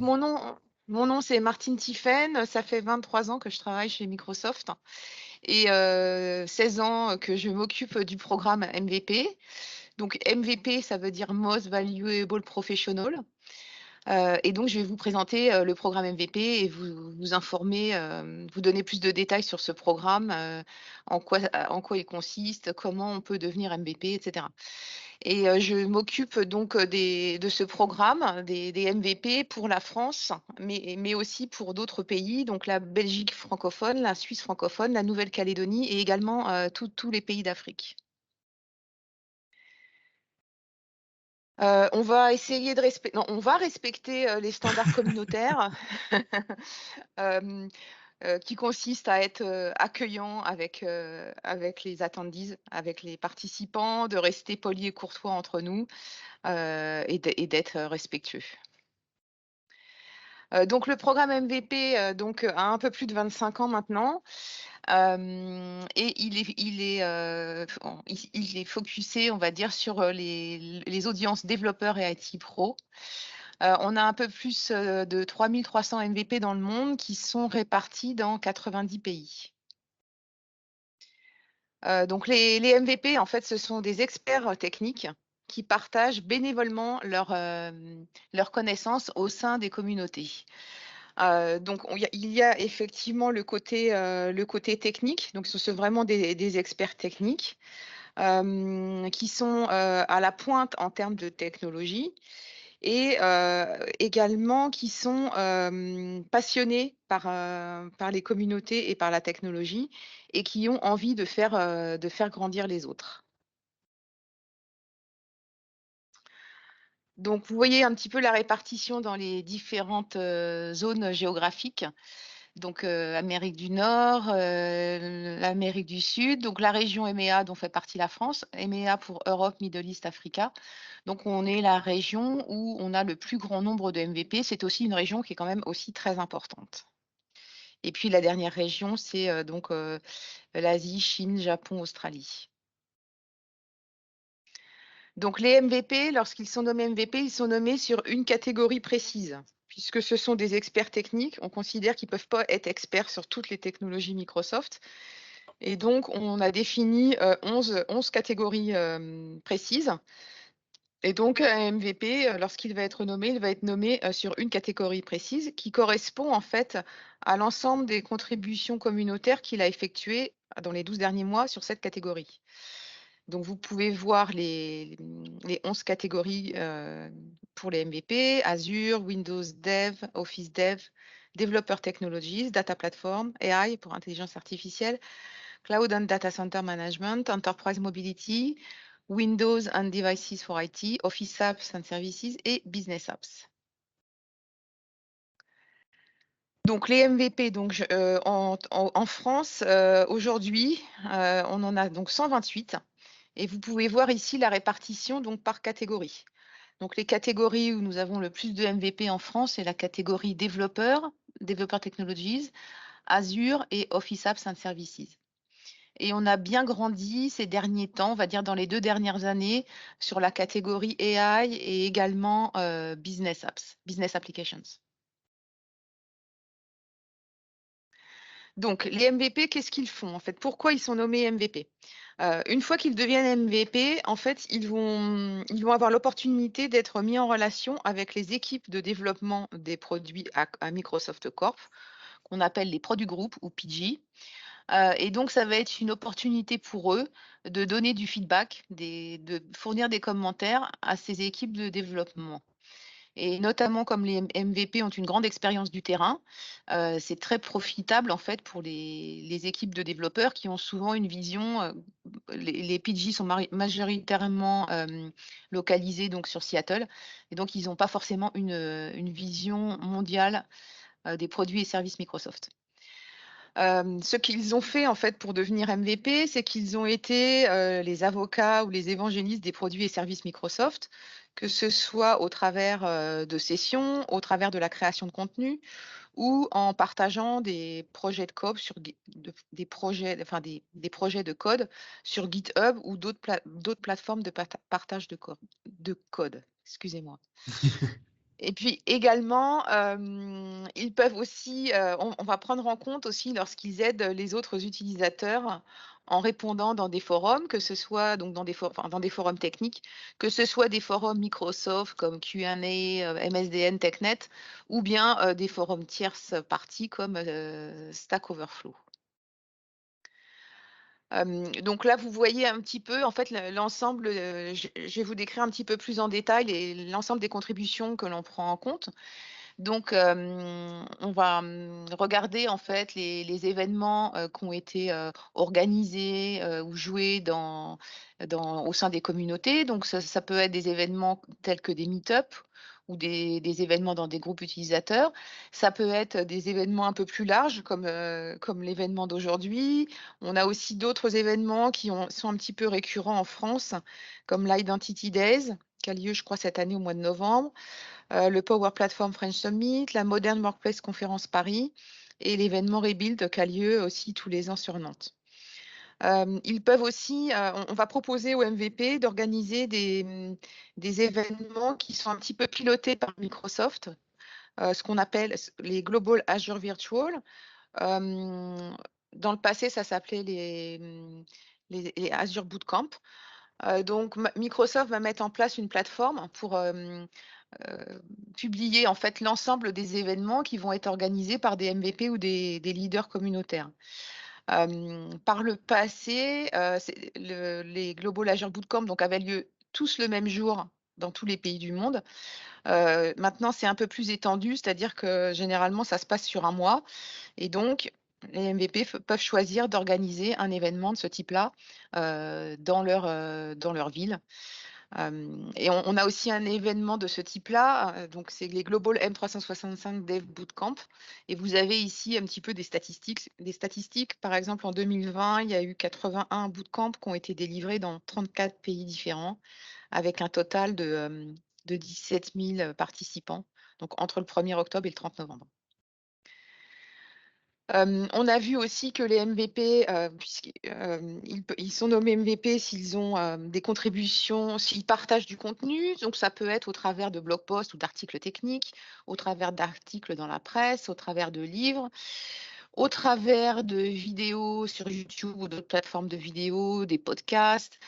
Mon nom mon nom c'est Martine Tiphaine, ça fait 23 ans que je travaille chez Microsoft et 16 ans que je m'occupe du programme MVP. Donc MVP, ça veut dire Most Valuable Professional. Et donc je vais vous présenter, le programme MVP et vous informer, vous donner plus de détails sur ce programme, en quoi il consiste, comment on peut devenir MVP et cetera. Et je m'occupe donc, de ce programme, des MVP pour la France, mais aussi pour d'autres pays, donc la Belgique francophone, la Suisse francophone, la Nouvelle-Calédonie et également, tous les pays d'Afrique. On va essayer de respecter, non, on va respecter, les standards communautaires, hem, qui consistent à être, accueillant avec les attendees, avec les participants, de rester polis et courtois entre nous, et d'être, respectueux. Donc le programme MVP, a un peu plus de 25 ans maintenant, et il est focusé, on va dire, sur, les audiences développeurs et IT pro. On a un peu plus, de 3 300 MVP dans le monde qui sont répartis dans 90 pays. Donc les MVP, en fait, ce sont des experts, techniques qui partagent bénévolement leurs connaissances au sein des communautés. Donc il y a effectivement le côté technique, donc ce sont vraiment des experts techniques, qui sont, à la pointe en termes de technologie et également qui sont, passionnés par les communautés et par la technologie et qui ont envie de faire grandir les autres. Donc vous voyez un petit peu la répartition dans les différentes, zones géographiques. Donc, Amérique du Nord, l'Amérique du Sud, donc la région EMEA dont fait partie la France, EMEA pour Europe, Middle East, Africa. Donc on est la région où on a le plus grand nombre de MVP. C'est aussi une région qui est quand même aussi très importante. Et puis la dernière région, c'est, l'Asie, Chine, Japon, Australie. Donc les MVP, lorsqu'ils sont nommés MVP, ils sont nommés sur une catégorie précise. Puisque ce sont des experts techniques, on considère qu'ils ne peuvent pas être experts sur toutes les technologies Microsoft. Et donc, on a défini 11 catégories précises. Et donc, un MVP, lorsqu'il va être nommé, il va être nommé sur une catégorie précise qui correspond en fait à l'ensemble des contributions communautaires qu'il a effectuées dans les 12 derniers mois sur cette catégorie. Donc, vous pouvez voir les 11 catégories pour les MVP, Azure, Windows Dev, Office Dev, Developer Technologies, Data Platform, AI pour intelligence artificielle, Cloud and Data Center Management, Enterprise Mobility, Windows and Devices for IT, Office Apps and Services et Business Apps. Donc les MVP, en France, aujourd'hui, on en a donc 128 et vous pouvez voir ici la répartition donc par catégorie. Donc les catégories où nous avons le plus de MVP en France, c'est la catégorie développeur, Developer Technologies, Azure et Office Apps and Services. Et on a bien grandi ces derniers temps, on va dire dans les 2 dernières années, sur la catégorie AI et également, business apps, business applications. Donc les MVP, qu'est-ce qu'ils font en fait? Pourquoi ils sont nommés MVP? Une fois qu'ils deviennent MVP, en fait, ils vont avoir l'opportunité d'être mis en relation avec les équipes de développement des produits à Microsoft Corp, qu'on appelle les produits groupes ou PG. Et donc ça va être une opportunité pour eux de donner du feedback, de fournir des commentaires à ces équipes de développement et notamment comme les MVP ont une grande expérience du terrain, c'est très profitable en fait pour les équipes de développeurs qui ont souvent une vision, les PG sont majoritairement, localisés donc sur Seattle et donc ils n'ont pas forcément une vision mondiale, des produits et services Microsoft. Ce qu'ils ont fait en fait pour devenir MVP, c'est qu'ils ont été, les avocats ou les évangélistes des produits et services Microsoft, que ce soit au travers, de sessions, au travers de la création de contenu ou en partageant des projets de code sur des projets, enfin des projets de code sur GitHub ou d'autres plateformes de partage de code. Excusez-moi. Et puis également, ils peuvent aussi, on va prendre en compte aussi lorsqu'ils aident les autres utilisateurs en répondant dans des forums, que ce soit donc dans des forums techniques, que ce soit des forums Microsoft comme Q&A, MSDN, TechNet ou bien, des forums tierces parties comme, Stack Overflow. Donc là, vous voyez un petit peu en fait l'ensemble, je vais vous décrire un petit peu plus en détail l'ensemble des contributions que l'on prend en compte. Donc, on va, regarder en fait les événements, qui ont été, organisés, ou joués au sein des communautés. Donc ça peut être des événements tels que des meet-up ou des événements dans des groupes utilisateurs. Ça peut être des événements un peu plus larges comme l'événement d'aujourd'hui. On a aussi d'autres événements sont un petit peu récurrents en France, comme l'Identity Days, qui a lieu, je crois, cette année au mois de novembre, le Power Platform French Summit, la Modern Workplace Conférence Paris et l'événement Rebuild qui a lieu aussi tous les ans sur Nantes. Ils peuvent aussi, on va proposer aux MVP d'organiser des événements qui sont un petit peu pilotés par Microsoft, ce qu'on appelle les Global Azure Virtual. Dans le passé, ça s'appelait les Azure Bootcamp. Donc Microsoft va mettre en place une plateforme pour publier en fait l'ensemble des événements qui vont être organisés par des MVP ou des leaders communautaires. Par le passé, les Global Azure Bootcamp donc, avaient lieu tous le même jour dans tous les pays du monde. Maintenant, c'est un peu plus étendu, c'est-à-dire que généralement, ça se passe sur un mois. Et donc, les MVP peuvent choisir d'organiser un événement de ce type-là dans leur ville. Et on a aussi un événement de ce type-là, donc c'est les Global M365 Dev Bootcamp. Et vous avez ici un petit peu des statistiques. Par exemple, en 2020, il y a eu 81 bootcamps qui ont été délivrés dans 34 pays différents, avec un total de 17 000 participants, donc entre le 1er octobre et le 30 novembre. On a vu aussi que les MVP, ils sont nommés MVP s'ils ont, des contributions, s'ils partagent du contenu. Donc ça peut être au travers de blog posts ou d'articles techniques, au travers d'articles dans la presse, au travers de livres, au travers de vidéos sur YouTube ou d'autres plateformes de vidéos, des podcasts.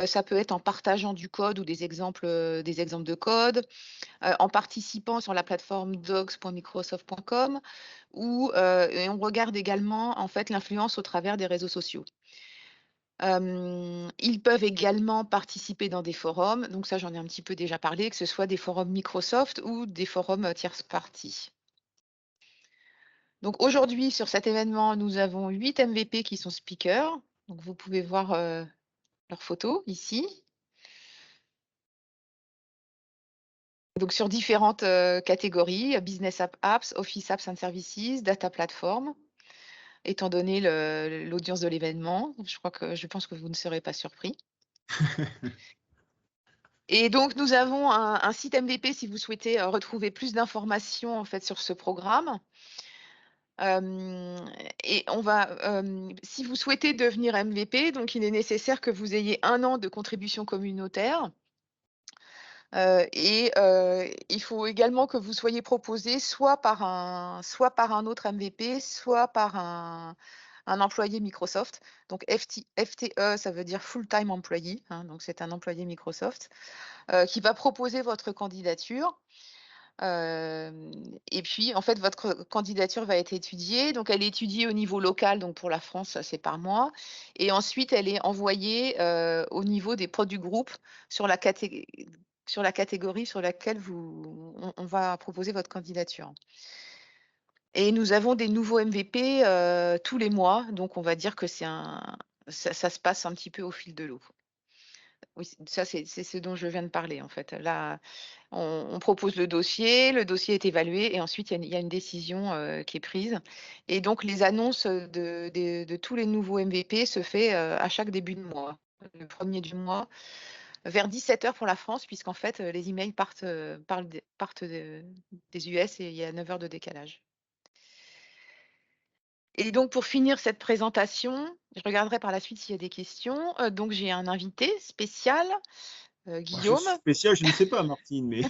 Ça peut être en partageant du code ou des exemples de code, en participant sur la plateforme docs.microsoft.com et on regarde également en fait l'influence au travers des réseaux sociaux. Ils peuvent également participer dans des forums, donc ça j'en ai un petit peu déjà parlé, que ce soit des forums Microsoft ou des forums tierce parties. Donc aujourd'hui sur cet événement, nous avons 8 MVP qui sont speakers, donc vous pouvez voir leurs photos ici. Donc sur différentes catégories, Business Apps, Office Apps and Services, Data Platform, étant donné l'audience de l'événement. Je pense que vous ne serez pas surpris. Et donc nous avons un site MVP si vous souhaitez retrouver plus d'informations en fait sur ce programme. Et si vous souhaitez devenir MVP, donc il est nécessaire que vous ayez 1 an de contribution communautaire. Il faut également que vous soyez proposé soit par un autre MVP, soit par un employé Microsoft. Donc FTE, ça veut dire Full Time Employee, hein, donc c'est un employé Microsoft, qui va proposer votre candidature. Et puis en fait, votre candidature va être étudiée. Donc elle est étudiée au niveau local, donc pour la France, c'est par mois. Et ensuite, elle est envoyée, au niveau des product group sur la catégorie sur laquelle on va proposer votre candidature. Et nous avons des nouveaux MVP tous les mois, donc on va dire que ça se passe un petit peu au fil de l'eau. Oui, ça c'est ce dont je viens de parler en fait. Là, on propose le dossier est évalué et ensuite il y a une décision qui est prise. Et donc les annonces de tous les nouveaux MVP se fait à chaque début de mois, le 1er du mois vers 17h pour la France, puisqu'en fait, les emails partent des US et il y a 9 heures de décalage. Et donc pour finir cette présentation, je regarderai par la suite s'il y a des questions. Donc j'ai un invité spécial, Bah, je Guillaume. suis spécial, je ne sais pas Martine, mais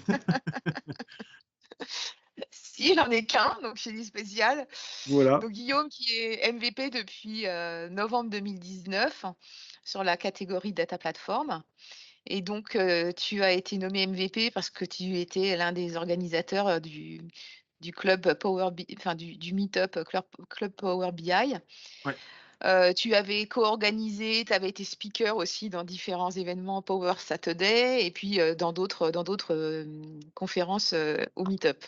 Si, j'en ai qu'un, donc j'ai dit spécial. Voilà. Donc Guillaume qui est MVP depuis novembre 2019 sur la catégorie Data Platform. Et donc, tu as été nommé MVP parce que tu étais l'un des organisateurs du club Power BI, enfin du meet-up Club Power BI. Ouais. Tu avais co-organisé, tu avais été speaker aussi dans différents événements Power Saturday et puis dans d'autres conférences au meet-up.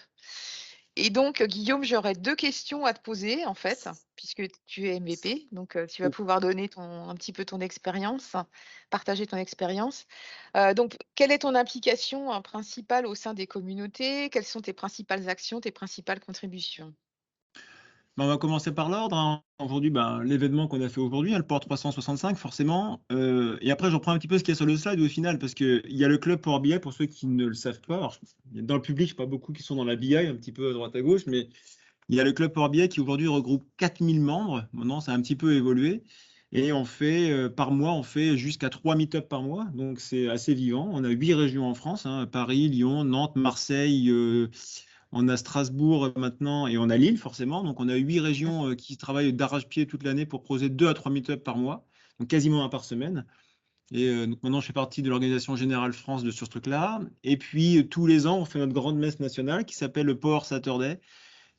Et donc, Guillaume, j'aurais 2 questions à te poser, en fait, puisque tu es MVP. Donc, tu vas pouvoir donner un petit peu ton expérience, partager ton expérience. Donc, quelle est ton implication principale au sein des communautés? Quelles sont tes principales actions, tes principales contributions? On va commencer par l'ordre, hein. Aujourd'hui, l'événement qu'on a fait aujourd'hui, hein, le Port 365 forcément, et après je reprends un petit peu ce qu'il y a sur le slide au final parce qu'il y a le club Power BI pour ceux qui ne le savent pas. Alors, dans le public, je sais pas beaucoup qui sont dans la BI, un petit peu à droite à gauche, mais il y a le club Power BI qui aujourd'hui regroupe 4000 membres. Maintenant, ça a un petit peu évolué et on fait, par mois, on fait jusqu'à 3 meet-up par mois, donc c'est assez vivant. On a 8 régions en France, hein, Paris, Lyon, Nantes, Marseille, on a Strasbourg maintenant et on a Lille forcément. Donc on a 8 régions qui travaillent d'arrache-pied toute l'année pour proposer 2 à 3 meet-up par mois, donc quasiment un par semaine. Et donc maintenant je fais partie de l'organisation générale France sur ce truc-là. Et puis tous les ans on fait notre grande messe nationale qui s'appelle le Power Saturday.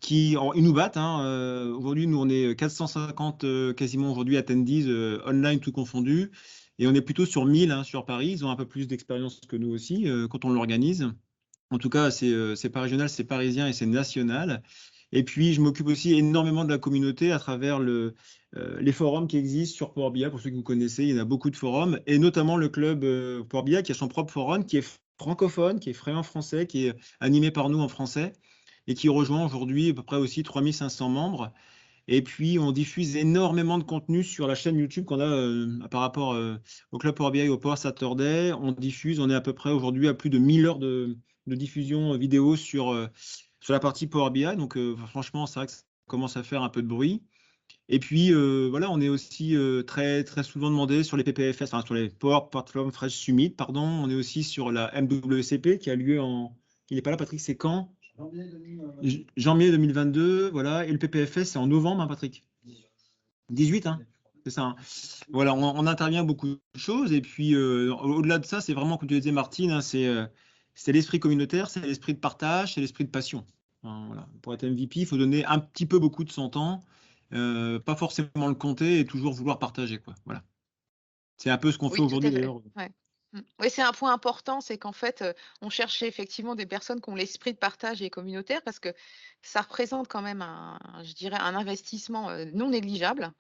Ils nous battent, hein. Aujourd'hui nous on est 450 quasiment aujourd'hui attendees online tout confondu. Et on est plutôt sur 1000 hein, sur Paris. Ils ont un peu plus d'expérience que nous aussi quand on l'organise. En tout cas, c'est pas régional, c'est parisien et c'est national. Et puis, je m'occupe aussi énormément de la communauté à travers les forums qui existent sur Power BI. Pour ceux que vous connaissez, il y en a beaucoup de forums, et notamment le club Power BI qui a son propre forum, qui est francophone, qui est fréquent français, qui est animé par nous en français, et qui rejoint aujourd'hui à peu près aussi 3500 membres. Et puis, on diffuse énormément de contenu sur la chaîne YouTube qu'on a par rapport au Club Power BI, au Power Saturday. On est à peu près aujourd'hui à plus de 1000 heures de diffusion vidéo sur la partie Power BI. Donc, franchement, c'est vrai que ça commence à faire un peu de bruit. Et puis, voilà, on est aussi très, très souvent demandé sur les PPFS, enfin, sur les Power Platform Fresh Summit, pardon. On est aussi sur la MWCP qui a lieu en. Il n'est pas là, Patrick, c'est quand? Janvier 2022, voilà. Et le PPFS, c'est en novembre, hein, Patrick? 18, hein? C'est ça, hein. Voilà, on intervient beaucoup de choses. Et puis, au-delà de ça, c'est vraiment, comme tu disais, Martine, hein, c'est l'esprit communautaire, c'est l'esprit de partage, c'est l'esprit de passion. Hein, voilà. Pour être MVP, il faut donner un petit peu beaucoup de son temps, pas forcément le compter et toujours vouloir partager, quoi. Voilà. C'est un peu ce qu'on fait Oui, tout aujourd'hui, à fait. d'ailleurs. Ouais. Oui, c'est un point important, c'est qu'en fait, on cherche effectivement des personnes qui ont l'esprit de partage et communautaire parce que ça représente quand même je dirais un investissement, non négligeable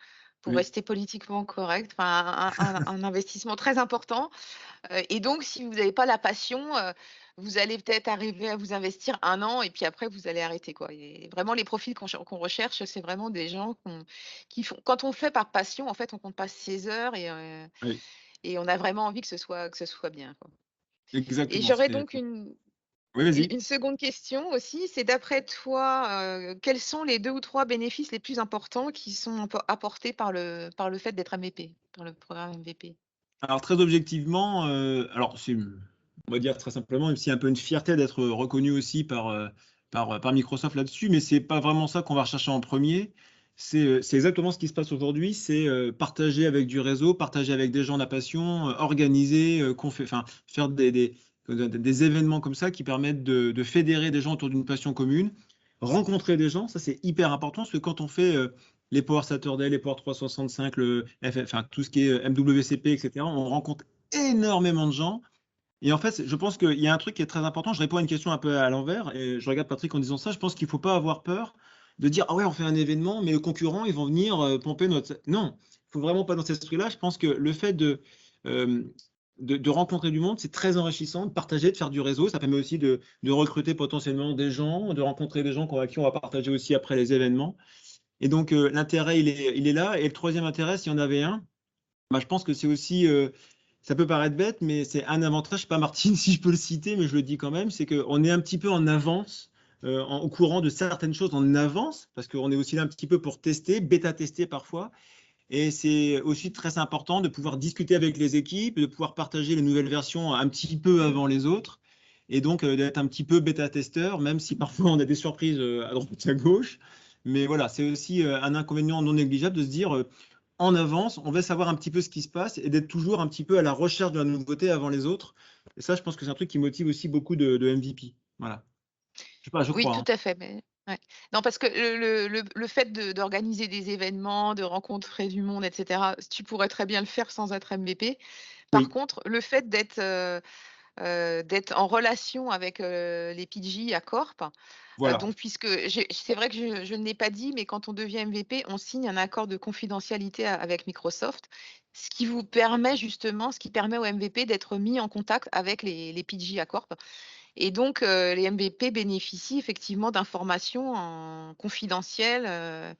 pour Oui, rester politiquement correct, enfin un investissement très important, et donc si vous n'avez pas la passion, vous allez peut-être arriver à vous investir 1 an et puis après vous allez arrêter, quoi. Et vraiment les profils qu'on recherche, c'est vraiment des gens qui font quand on le fait par passion, en fait, on compte pas ses heures oui, et on a vraiment envie que ce soit bien, quoi. Et exactement. j'aurais donc une Oui, vas-y. une seconde question aussi, c'est d'après toi, quels sont les 2 ou 3 bénéfices les plus importants qui sont apportés par le fait d'être MVP, par le programme MVP? Alors très objectivement, alors c'est, on va dire très simplement, même s'il y a un peu une fierté d'être reconnu aussi par Microsoft là-dessus, mais c'est pas vraiment ça qu'on va rechercher en premier. C'est exactement ce qui se passe aujourd'hui, c'est partager avec du réseau, partager avec des gens de la passion, organiser, enfin, faire des événements comme ça qui permettent de fédérer des gens autour d'une passion commune, rencontrer des gens, ça c'est hyper important, parce que quand on fait les Power Saturday, les Power 365, enfin, tout ce qui est MWCP, etc. On rencontre énormément de gens. Et en fait, je pense qu'il y a un truc qui est très important. Je réponds à une question un peu à l'envers, et je regarde Patrick en disant ça. Je pense qu'il ne faut pas avoir peur de dire ah ouais, on fait un événement, mais les concurrents, ils vont venir pomper notre. Non, il ne faut vraiment pas dans cet esprit-là. Je pense que le fait euh, de rencontrer du monde, c'est très enrichissant, de partager, de faire du réseau. Ça permet aussi de recruter potentiellement des gens, de rencontrer des gens avec qui on va partager aussi après les événements. Et donc, l'intérêt, il est là. Et le troisième intérêt, s'il y en avait un, je pense que c'est aussi, ça peut paraître bête, mais c'est un avantage, je sais pas Martine si je peux le citer, mais je le dis quand même, c'est qu'on est un petit peu en avance, au courant de certaines choses en avance, parce qu'on est aussi là un petit peu pour tester, bêta-tester parfois. Et c'est aussi très important de pouvoir discuter avec les équipes, de pouvoir partager les nouvelles versions un petit peu avant les autres. et donc d'être un petit peu bêta-testeur, même si parfois on a des surprises à droite à gauche. Mais voilà, c'est aussi un inconvénient non négligeable de se dire en avance, on va savoir un petit peu ce qui se passe et d'être toujours un petit peu à la recherche de la nouveauté avant les autres. Et ça, je pense que c'est un truc qui motive aussi beaucoup de MVP. Voilà. Je sais pas, je Oui, crois, tout hein. à fait, mais ouais. Non, parce que le fait d'organiser des événements, de rencontrer du monde et cetera, tu pourrais très bien le faire sans être MVP. Par Oui, contre, le fait d'être en relation avec, les PG à Corp, voilà. donc puisque c'est vrai que je ne l'ai pas dit, mais quand on devient MVP, on signe un accord de confidentialité avec Microsoft, ce qui permet aux MVP d'être mis en contact avec les PG à Corp. Et donc, les MVP bénéficient effectivement d'informations confidentielles,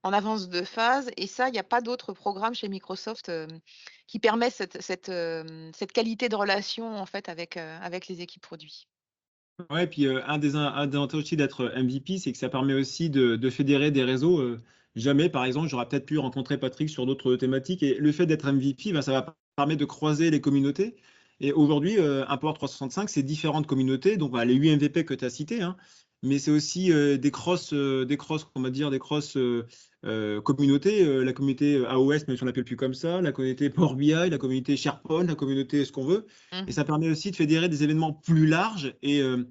en avance de phase, et ça, il y a pas d'autre programme chez Microsoft, qui permet cette qualité de relation en fait avec les équipes produits. Ouais, puis un des avantages aussi d'être MVP, c'est que ça permet aussi de fédérer des réseaux. Jamais, par exemple, j'aurais peut-être pu rencontrer Patrick sur d'autres thématiques. Et le fait d'être MVP, ben, ça va permettre de croiser les communautés. Et aujourd'hui, un Power 365, c'est différentes communautés. Donc, bah, les 8 MVP que tu as cités, hein, mais c'est aussi on va dire, des cross communautés. La communauté AOS, même si on l'appelle plus comme ça, la communauté Power BI, la communauté SharePoint, la communauté ce qu'on veut. Et Mmh. ça permet aussi de fédérer des événements plus larges. Et il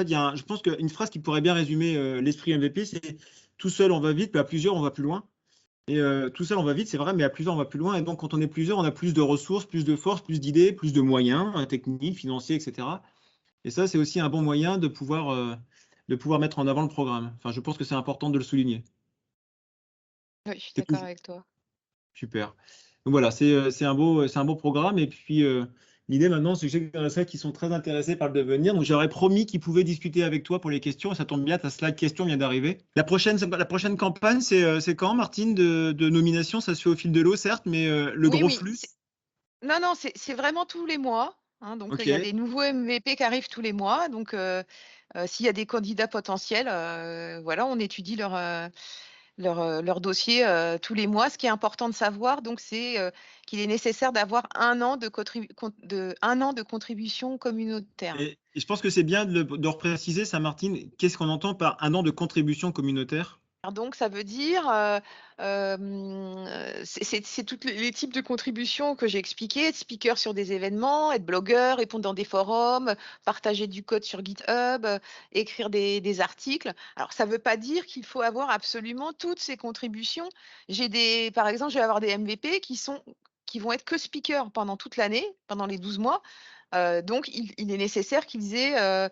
y a je pense qu'une phrase qui pourrait bien résumer l'esprit MVP, c'est tout seul on va vite, mais à plusieurs on va plus loin. Et tout seul on va vite, c'est vrai, mais à plusieurs on va plus loin. Et donc quand on est plusieurs, on a plus de ressources, plus de force, plus d'idées, plus de moyens techniques, financiers, etc. Et ça, c'est aussi un bon moyen de pouvoir mettre en avant le programme. Enfin, je pense que c'est important de le souligner. Oui, je suis C'est tout. d'accord avec toi. Super. Donc voilà, c'est un beau programme. Et puis, l'idée maintenant, c'est que j'ai des ça qui sont très intéressés par le devenir. Donc, j'aurais promis qu'ils pouvaient discuter avec toi pour les questions. Et ça tombe bien, ta slide question vient d'arriver. La prochaine campagne, c'est quand, Martine, de nomination? Ça se fait au fil de l'eau, certes, mais le Oui, gros oui, flux. non, non, c'est vraiment tous les mois, hein, donc il y a OK. des nouveaux MVP qui arrivent tous les mois, donc s'il y a des candidats potentiels, voilà, on étudie leur dossier, tous les mois. Ce qui est important de savoir donc, c'est, qu'il est nécessaire d'avoir 1 an de contribution communautaire. Et je pense que c'est bien de repréciser ça, Martine. Qu'est-ce qu'on entend par un an de contribution communautaire? Alors donc ça veut dire, c'est toutes les types de contributions que j'ai expliquées, être speaker sur des événements, être blogueur, répondre dans des forums, partager du code sur GitHub, écrire des articles. Alors ça veut pas dire qu'il faut avoir absolument toutes ces contributions. Par exemple, je vais avoir des MVP qui vont être que speakers pendant toute l'année, pendant les 12 mois. Donc il est nécessaire qu'ils aient,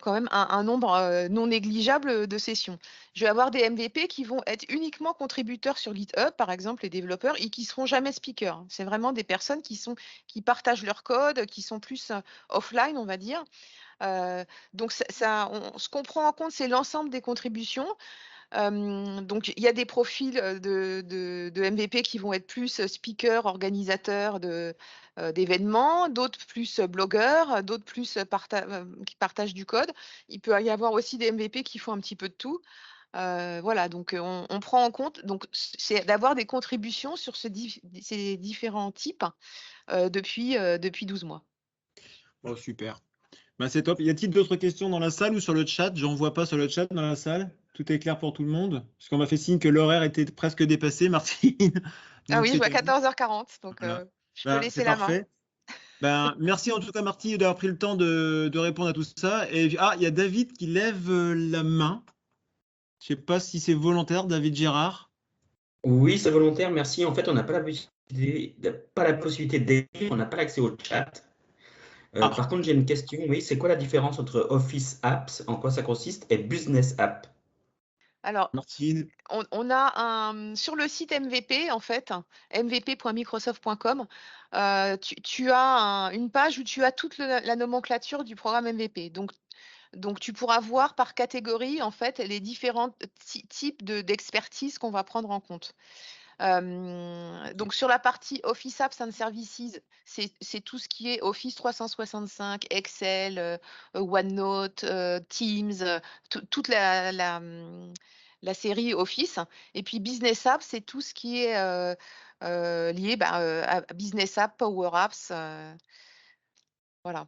quand même un nombre, non négligeable, de sessions. Je vais avoir des MVP qui vont être uniquement contributeurs sur GitHub, par exemple, les développeurs, et qui seront jamais speakers. C'est vraiment des personnes qui partagent leur code, qui sont plus, offline, on va dire. Donc ce qu'on prend en compte, c'est l'ensemble des contributions. Donc il y a des profils, de MVP qui vont être plus, speakers, organisateurs d'événements, d'autres plus, blogueurs, d'autres plus, qui partagent du code. Il peut y avoir aussi des MVP qui font un petit peu de tout. Voilà, donc on prend en compte, donc c'est d'avoir des contributions sur ces différents types, depuis 12 mois. Oh, super. Bah, c'est top. Y a-t-il d'autres questions dans la salle ou sur le chat? J'en vois pas sur le chat dans la salle. Tout est clair pour tout le monde? Parce qu'on m'a fait signe que l'horaire était presque dépassé, Martine. Ah Donc oui, je vois c'était bon. 14h40, donc Voilà. je peux Ben, c'est laisser la main. parfait. Ben, merci en tout cas, Martine, d'avoir pris le temps de répondre à tout ça. Et il y a David qui lève la main. Je sais pas si c'est volontaire, David Gérard. Oui, c'est volontaire, merci. En fait, on n'a pas la possibilité d'écrire, on n'a pas l'accès au chat. Ah, Par contre, j'ai une question. Oui, c'est quoi la différence entre Office Apps, en quoi ça consiste, et Business App? Alors, Martine. on a sur le site MVP, en fait, mvp.microsoft.com, tu as une page où tu as toute la nomenclature du programme MVP. Donc tu pourras voir par catégorie, en fait, les différents types d'expertise qu'on va prendre en compte. Donc sur la partie Office Apps and Services, c'est tout ce qui est Office 365, Excel, OneNote, Teams, toute la série Office. Et puis Business Apps, c'est tout ce qui est lié, à Business Apps, Power Apps, voilà.